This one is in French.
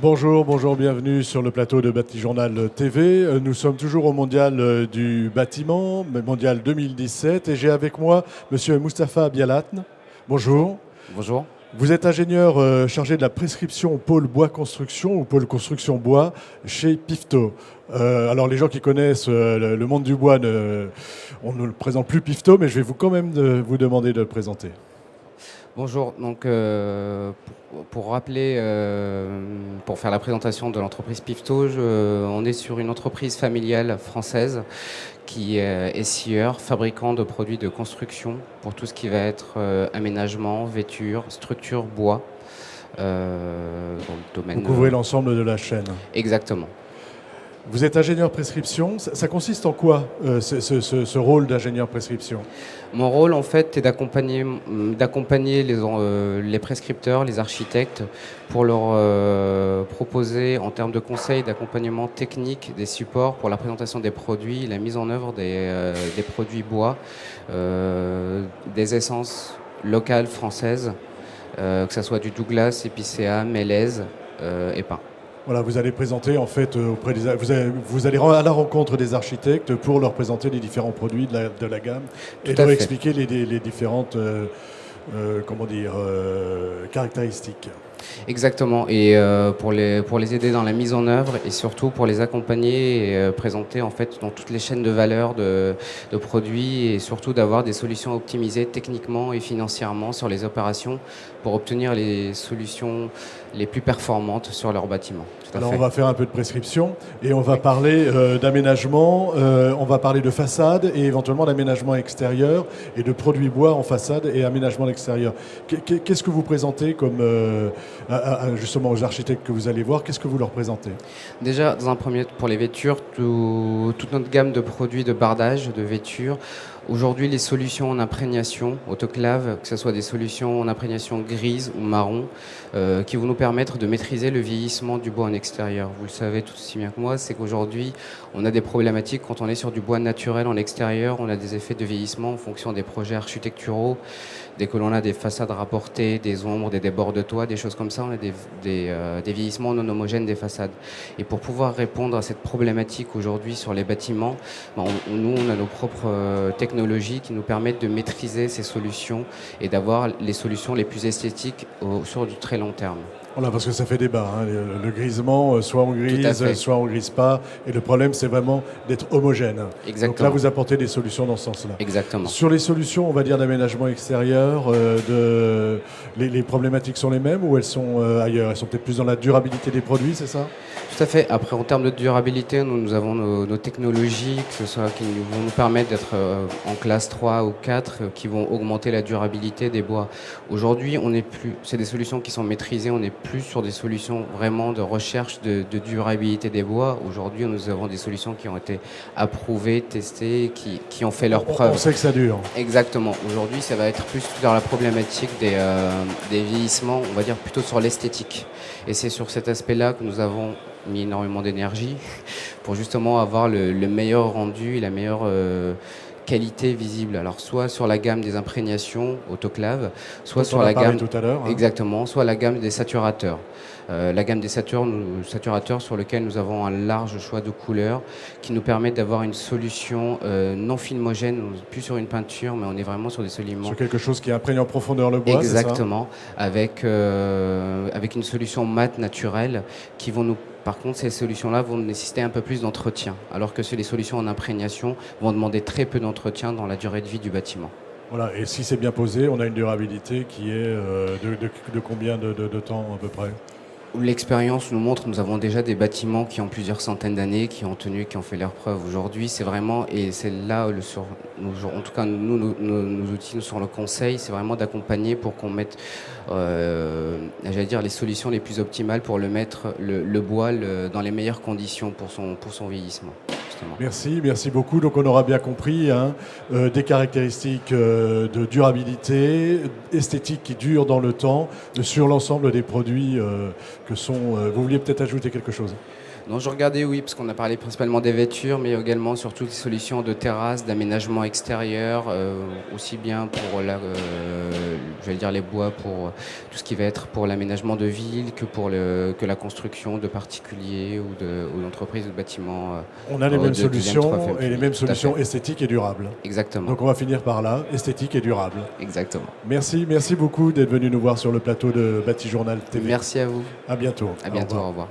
Bonjour, bonjour, bienvenue sur le plateau de Batijournal TV. Nous sommes toujours au Mondial du bâtiment, Mondial 2017, et j'ai avec moi Monsieur Moustapha Bialatne. Bonjour. Bonjour. Vous êtes ingénieur chargé de la prescription au pôle bois construction ou pôle construction bois chez Pifto. Alors les gens qui connaissent le monde du bois, on ne le présente plus Pifto, mais je vais quand même vous demander de le présenter. Bonjour. Donc, pour rappeler, pour faire la présentation de l'entreprise Pifto, on est sur une entreprise familiale française qui est scieur, fabricant de produits de construction pour tout ce qui va être aménagement, vêture, structure, bois. Dans le domaine. Vous couvrez l'ensemble de la chaîne. Exactement. Vous êtes ingénieur prescription. Ça consiste en quoi, ce rôle d'ingénieur prescription? Mon rôle, en fait, est d'accompagner les prescripteurs, les architectes, pour leur proposer, en termes de conseils, d'accompagnement technique, des supports pour la présentation des produits, la mise en œuvre des produits bois, des essences locales françaises, que ce soit du Douglas, épicéa, mélèze et pin. Voilà, vous allez présenter en fait vous allez à la rencontre des architectes pour leur présenter les différents produits de la gamme et leur expliquer les différentes caractéristiques. Exactement, et pour les aider dans la mise en œuvre et surtout pour les accompagner et présenter en fait dans toutes les chaînes de valeur de produits et surtout d'avoir des solutions optimisées techniquement et financièrement sur les opérations pour obtenir les solutions les plus performantes sur leur bâtiment. Alors on va faire un peu de prescription et on va parler d'aménagement, on va parler de façade et éventuellement d'aménagement extérieur et de produits bois en façade et aménagement extérieur. Qu'est-ce que vous présentez comme justement aux architectes que vous allez voir, qu'est-ce que vous leur présentez? Déjà, dans un premier temps, pour les vêtures, toute notre gamme de produits de bardage, de vêtures. Aujourd'hui, les solutions en imprégnation, autoclave, que ce soit des solutions en imprégnation grise ou marron, qui vont nous permettre de maîtriser le vieillissement du bois en extérieur. Vous le savez tout aussi bien que moi, c'est qu'aujourd'hui, on a des problématiques quand on est sur du bois naturel en extérieur, on a des effets de vieillissement en fonction des projets architecturaux. Dès que l'on a des façades rapportées, des ombres, des débords de toit, des choses comme ça, on a des vieillissements non homogènes des façades. Et pour pouvoir répondre à cette problématique aujourd'hui sur les bâtiments, nous, on a nos propres technologies qui nous permettent de maîtriser ces solutions et d'avoir les solutions les plus esthétiques sur du très long terme. Voilà, parce que ça fait débat, hein, le grisement, soit on grise, soit on grise pas. Et le problème, c'est vraiment d'être homogène. Exactement. Donc là, vous apportez des solutions dans ce sens-là. Exactement. Sur les solutions, on va dire d'aménagement extérieur, les problématiques sont les mêmes ou elles sont ailleurs? Elles sont peut-être plus dans la durabilité des produits, c'est ça? Tout à fait. Après, en termes de durabilité, nous avons nos technologies qui vont nous permettre d'être en classe 3 ou 4, qui vont augmenter la durabilité des bois. Aujourd'hui, c'est des solutions qui sont maîtrisées, on n'est plus sur des solutions vraiment de recherche de durabilité des bois. Aujourd'hui, nous avons des solutions qui ont été approuvées, testées, qui ont fait leurs preuves. On sait que ça dure. Exactement. Aujourd'hui, ça va être plus dans la problématique des vieillissements, on va dire plutôt sur l'esthétique. Et c'est sur cet aspect-là que nous avons mis énormément d'énergie pour justement avoir le meilleur rendu et la meilleure qualité visible. Alors soit sur la gamme des imprégnations autoclaves, soit sur la gamme tout à l'heure, hein. Exactement, soit la gamme des saturateurs. La gamme des saturateurs sur lequel nous avons un large choix de couleurs qui nous permettent d'avoir une solution non filmogène, plus sur une peinture, mais on est vraiment sur des soliments. Sur quelque chose qui imprègne en profondeur le bois. Exactement, avec une solution mate naturelle qui vont nous. Par contre, ces solutions-là vont nécessiter un peu plus d'entretien, alors que les solutions en imprégnation vont demander très peu d'entretien dans la durée de vie du bâtiment. Voilà, et si c'est bien posé, on a une durabilité qui est de combien de temps à peu près? L'expérience nous montre, nous avons déjà des bâtiments qui ont plusieurs centaines d'années, qui ont tenu, qui ont fait leurs preuves. Aujourd'hui, c'est vraiment, et c'est là, en tout cas, nos outils sur le conseil, c'est vraiment d'accompagner pour qu'on mette, j'allais dire, les solutions les plus optimales pour mettre le bois dans les meilleures conditions pour son vieillissement. Merci, merci beaucoup. Donc on aura bien compris des caractéristiques de durabilité, esthétique qui durent dans le temps, sur l'ensemble des produits que sont... vous vouliez peut-être ajouter quelque chose? Non, je regardais, oui, parce qu'on a parlé principalement des vêtures, mais également sur toutes les solutions de terrasse, d'aménagement extérieur, aussi bien pour j'allais dire les bois, pour tout ce qui va être pour l'aménagement de ville, que la construction de particuliers ou d'entreprises ou de bâtiments. On a les mêmes de deuxième, solutions troisième et les public. mêmes Tout à solutions fait. esthétiques et durables. Exactement. Donc on va finir par là, esthétique et durable. Exactement. Merci beaucoup d'être venu nous voir sur le plateau de Bâti Journal TV. Merci à vous. À bientôt. À bientôt. Au revoir. Au revoir.